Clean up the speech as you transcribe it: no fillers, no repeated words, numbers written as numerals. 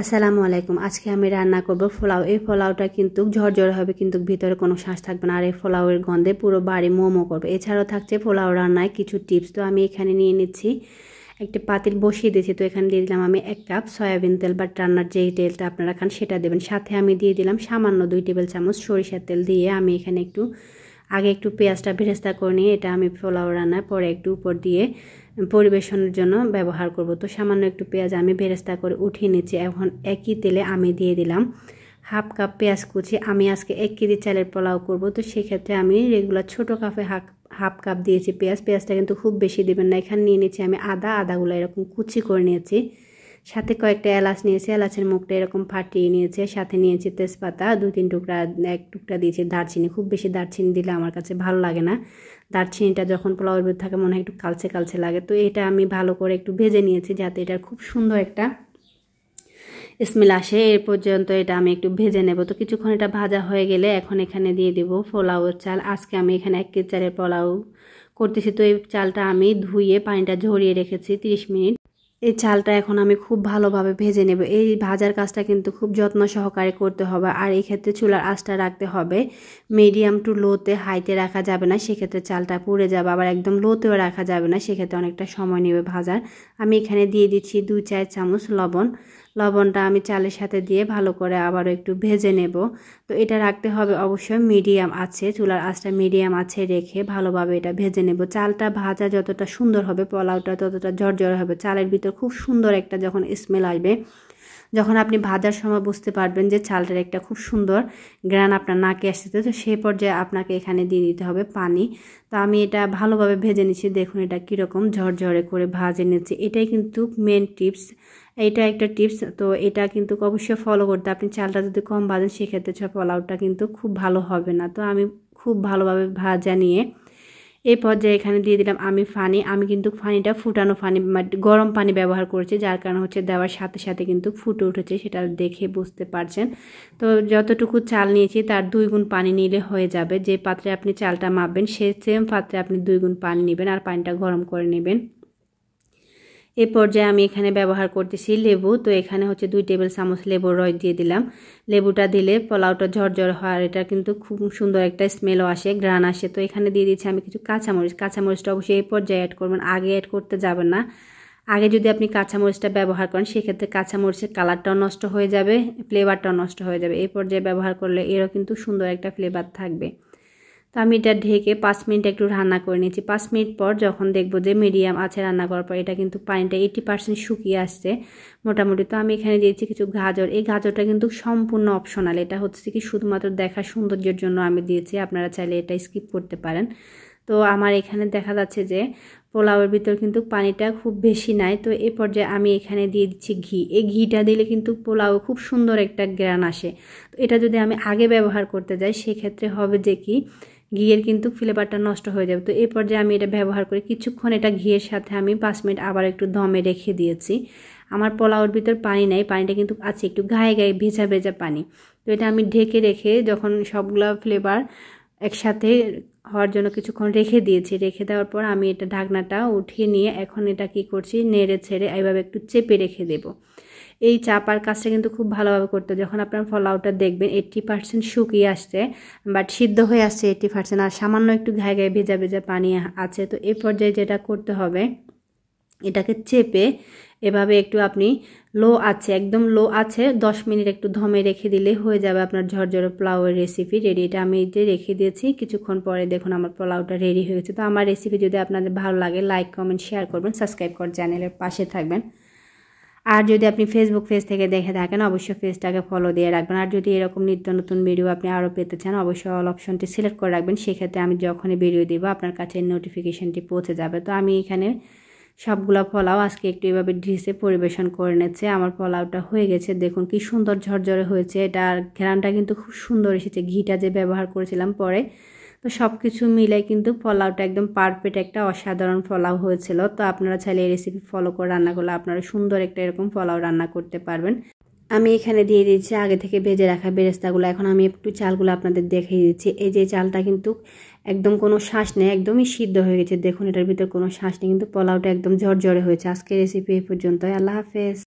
আসসালামু আলাইকুম। আজকে আমি রান্না করব পোলাও। এই পোলাওটা কিন্তু ঝরঝরে হবে, কিন্তু ভিতরে কোনো শ্বাস থাকবে না। আর এই পোলাওয়ের গন্ধে পুরো বাড়ি মোমো করবে। এছাড়াও থাকছে পোলাও রান্নায় কিছু টিপস। তো আমি এখানে নিয়ে নিচ্ছি, একটা পাতিল বসিয়ে দিয়েছি। তো এখানে দিয়ে দিলাম আমি 1 কাপ সয়াবিন তেল বা রান্নার যেই তেলটা আপনারা খান সেটা দেবেন। সাথে আমি দিয়ে দিলাম সামান্য 2 টেবিল চামচ সরিষার তেল। দিয়ে আমি এখানে আগে একটু পেঁয়াজটা বেরেস্তা করে নিয়ে এটা আমি পোলাও রান্নার পরে একটু উপর দিয়ে পরিবেশনের জন্য ব্যবহার করব। তো সামান্য একটু পেঁয়াজ আমি বেরেস্তা করে উঠিয়ে নিচ্ছি। এখন একই তেলে আমি দিয়ে দিলাম 1/2 কাপ পেঁয়াজ কুচি। আমি আজকে 1 কেজি চালের পোলাও করব, তো সেক্ষেত্রে আমি রেগুলার ছোটো কাপে 1/2 কাপ দিয়েছি পেঁয়াজটা কিন্তু খুব বেশি দেবেন না। এখানে নিয়ে নিচ্ছি আমি আদাগুলো এরকম কুচি করে নিয়েছি। সাথে কয়েকটা এলাচ নিয়েছি, এলাচের মুখটা এরকম ফাটিয়ে নিয়েছি। সাথে নিয়েছি তেজপাতা 2-3 টুকরা, 1 টুকরা দিয়েছি দারচিনি। খুব বেশি দারচিনি দিলে আমার কাছে ভালো লাগে না। দারচিনিটা যখন পোলাওয়ের ভিতরে থাকে মনে হয় একটু কালচে কালচে লাগে। তো এটা আমি ভালো করে একটু ভেজে নিয়েছি যাতে এটার খুব সুন্দর একটা স্মেল আসে। এর পর্যন্ত এটা আমি একটু ভেজে নেব। তো কিছুক্ষণ এটা ভাজা হয়ে গেলে এখন এখানে দিয়ে দেব পোলাওয়ের চাল। আজকে আমি এখানে 1 কেজি চালের পোলাও করতেছি। তো এই চালটা আমি ধুয়ে পানিটা ঝরিয়ে রেখেছি 30 মিনিট। এই চালটা এখন আমি খুব ভালোভাবে ভেজে নেব। এই ভাজার কাজটা কিন্তু খুব যত্ন সহকারে করতে হবে। আর এই ক্ষেত্রে চুলার আঁচটা রাখতে হবে মিডিয়াম টু লোতে, হাইতে রাখা যাবে না, সেক্ষেত্রে চালটা পুড়ে যাবে। আবার একদম লোতেও রাখা যাবে না, সেক্ষেত্রে অনেকটা সময় নেবে ভাজার। আমি এখানে দিয়ে দিচ্ছি 2-4 চামচ লবণটা আমি চালের সাথে দিয়ে ভালো করে আবারও একটু ভেজে নেব। তো এটা রাখতে হবে অবশ্যই মিডিয়াম আছে, চুলার আঁচটা মিডিয়াম আছে রেখে ভালোভাবে এটা ভেজে নেব। চালটা ভাজা যতটা সুন্দর হবে পোলাওটা ততটা ঝরঝরে হবে। চালের ভিতর খুব সুন্দর একটা যখন স্মেল আসবে, যখন আপনি ভাজার সময় বুঝতে পারবেন যে চালটার একটা খুব সুন্দর গ্রান আপনার নাকে আসছে। তো সেই পর্যায়ে আপনাকে এখানে দিয়ে দিতে হবে পানি। তো আমি এটা ভালোভাবে ভেজে নিচ্ছি। দেখুন এটা কীরকম ঝরঝরে করে ভাজে নিচ্ছি। এটাই কিন্তু মেন টিপস, এইটা একটা টিপস। তো এটা কিন্তু অবশ্যই ফলো করতে। আপনি চালটা যদি কম ভাজেন সেক্ষেত্রে পোলাওটা কিন্তু খুব ভালো হবে না। তো আমি খুব ভালোভাবে ভাজা নিয়ে এই পর্যায়ে এখানে দিয়ে দিলাম আমি কিন্তু পানিটা ফুটানো পানি, গরম পানি ব্যবহার করেছি, যার কারণে দেওয়ার সাথে সাথে কিন্তু ফুটে উঠেছে, সেটা দেখে বুঝতে পারছেন। তো যতটুকু চাল নিয়েছি তার 2 গুণ পানি নিলে হয়ে যাবে। যে পাত্রে আপনি চালটা মাপবেন সেই সেম পাত্রে আপনি 2 গুণ পানি নেবেন আর পানিটা গরম করে নেবেন। এই পর্যায়ে আমি এখানে ব্যবহার করতেছি লেবু। তো এখানে 2 টেবিল চামচ লেবুর রস দিয়ে দিলাম। লেবুটা দিলে পোলাওটা ঝরঝর হয় আর এটা কিন্তু খুব সুন্দর একটা স্মেলও আসে, গ্রান আসে। তো এখানে দিয়ে দিচ্ছি আমি কিছু কাঁচামরিচটা অবশ্যই এই পর্যায়ে অ্যাড করবেন, আগে অ্যাড করতে যাবেন না। আগে যদি আপনি কাঁচামরিচটা ব্যবহার করেন সেক্ষেত্রে কাঁচামরিচের কালারটাও নষ্ট হয়ে যাবে, ফ্লেভারটাও নষ্ট হয়ে যাবে। এই পর্যায়ে ব্যবহার করলে এরও কিন্তু সুন্দর একটা ফ্লেভার থাকবে। তো আমি এটা ঢেকে 5 মিনিট একটু রান্না করে নিয়েছি। 5 মিনিট পর যখন দেখব যে মিডিয়াম আছে রান্না করার পর এটা কিন্তু পানিটা 80% শুকিয়ে আসছে মোটামুটি। তো আমি এখানে দিয়েছি কিছু গাজর। এই গাজরটা কিন্তু সম্পূর্ণ অপশনাল, এটা কি শুধুমাত্র দেখার সৌন্দর্যের জন্য আমি দিয়েছি, আপনারা চাইলে এটা স্কিপ করতে পারেন। তো আমার এখানে দেখা যাচ্ছে যে পোলাওয়ের ভিতর কিন্তু পানিটা খুব বেশি নাই। তো এই পর্যায়ে আমি এখানে দিয়ে দিচ্ছি ঘি। এই ঘিটা দিলে কিন্তু পোলাও খুব সুন্দর একটা গ্রান আসে। তো এটা যদি আমি আগে ব্যবহার করতে যাই সেক্ষেত্রে হবে যে কি ঘিয়ের কিন্তু ফ্লেভারটা নষ্ট হয়ে যাবে। তো এই পর্যায়ে আমি এটা ব্যবহার করে কিছুক্ষণ এটা ঘিয়ের সাথে আমি 5 মিনিট আবার একটু দমে রেখে দিয়েছি। আমার পোলাওর ভিতর পানি নাই, পানিটা কিন্তু আছে একটু গায়ে গায়ে ভেজা ভেজা পানি। তো এটা আমি ঢেকে রেখে যখন সবগুলা ফ্লেভার একসাথে হওয়ার জন্য কিছুক্ষণ রেখে দিয়েছি। রেখে দেওয়ার পর আমি এটা ঢাকনাটা উঠিয়ে নিয়ে এখন এটা কি করছি, নেড়ে ছেড়ে এইভাবে একটু চেপে রেখে দেব। এই চাপার কাজটা কিন্তু খুব ভালোভাবে করতে। যখন আপনার পোলাওটা দেখবেন 80% শুকিয়ে আসছে, বাট সিদ্ধ হয়ে আসছে 80%, আর সামান্য একটু গায়ে গায়ে ভেজা ভেজা পানি আছে। তো এই পর্যায়ে যেটা করতে হবে, এটাকে চেপে এভাবে একটু আপনি একদম লো আছে 10 মিনিট একটু দমে রেখে দিলে হয়ে যাবে আপনার ঝরঝরে পোলাওয়ের রেসিপি রেডি। এটা আমি রেখে দিয়েছি। কিছুক্ষণ পরে দেখুন আমার পোলাওটা রেডি হয়েছে। তো আমার রেসিপি যদি আপনাদের ভালো লাগে লাইক কমেন্ট শেয়ার করবেন, সাবস্ক্রাইব করে চ্যানেলের পাশে থাকবেন। আর যদি আপনি ফেসবুক পেজ থেকে দেখে থাকেন অবশ্যই পেজটাকে ফলো দিয়ে রাখবেন। আর যদি এরকম নিত্য নতুন ভিডিও আপনি আরও পেতে চান অবশ্যই অল অপশনটি সিলেক্ট করে রাখবেন, সেক্ষেত্রে আমি যখনই ভিডিও দিব আপনার কাছে নোটিফিকেশনটি পৌঁছে যাবে। তো আমি এখানে সবগুলা পোলাও আজকে একটু এভাবে ডিশে পরিবেশন করে নিচ্ছে। আমার পোলাওটা হয়ে গেছে, দেখুন কি সুন্দর ঝরঝরে হয়েছে। এটার ঘ্রাণটা কিন্তু খুব সুন্দর এসেছে, ঘিটা যে ব্যবহার করেছিলাম পরে। তো সব কিছু মিলে কিন্তু পোলাওটা একদম পারফেক্ট একটা অসাধারণ পোলাও হয়েছিল। তো আপনারা চাইলে এই রেসিপি ফলো করে রান্না করলে আপনারা সুন্দর একটা এরকম পোলাও রান্না করতে পারবেন। আমি এখানে দিয়ে দিচ্ছি আগে থেকে ভেজে রাখা বেরেস্তাগুলো। এখন আমি একটু চালগুলো আপনাদের দেখিয়ে দিচ্ছি। এই যে চালটা কিন্তু একদম কোনো শ্বাস নেই, একদমই সিদ্ধ হয়ে গেছে। দেখুন এটার ভিতর কোনো শ্বাস নেই, কিন্তু পোলাওটা একদম ঝরঝরে হয়েছে। আজকের রেসিপি এই পর্যন্তই। আল্লাহ হাফেজ।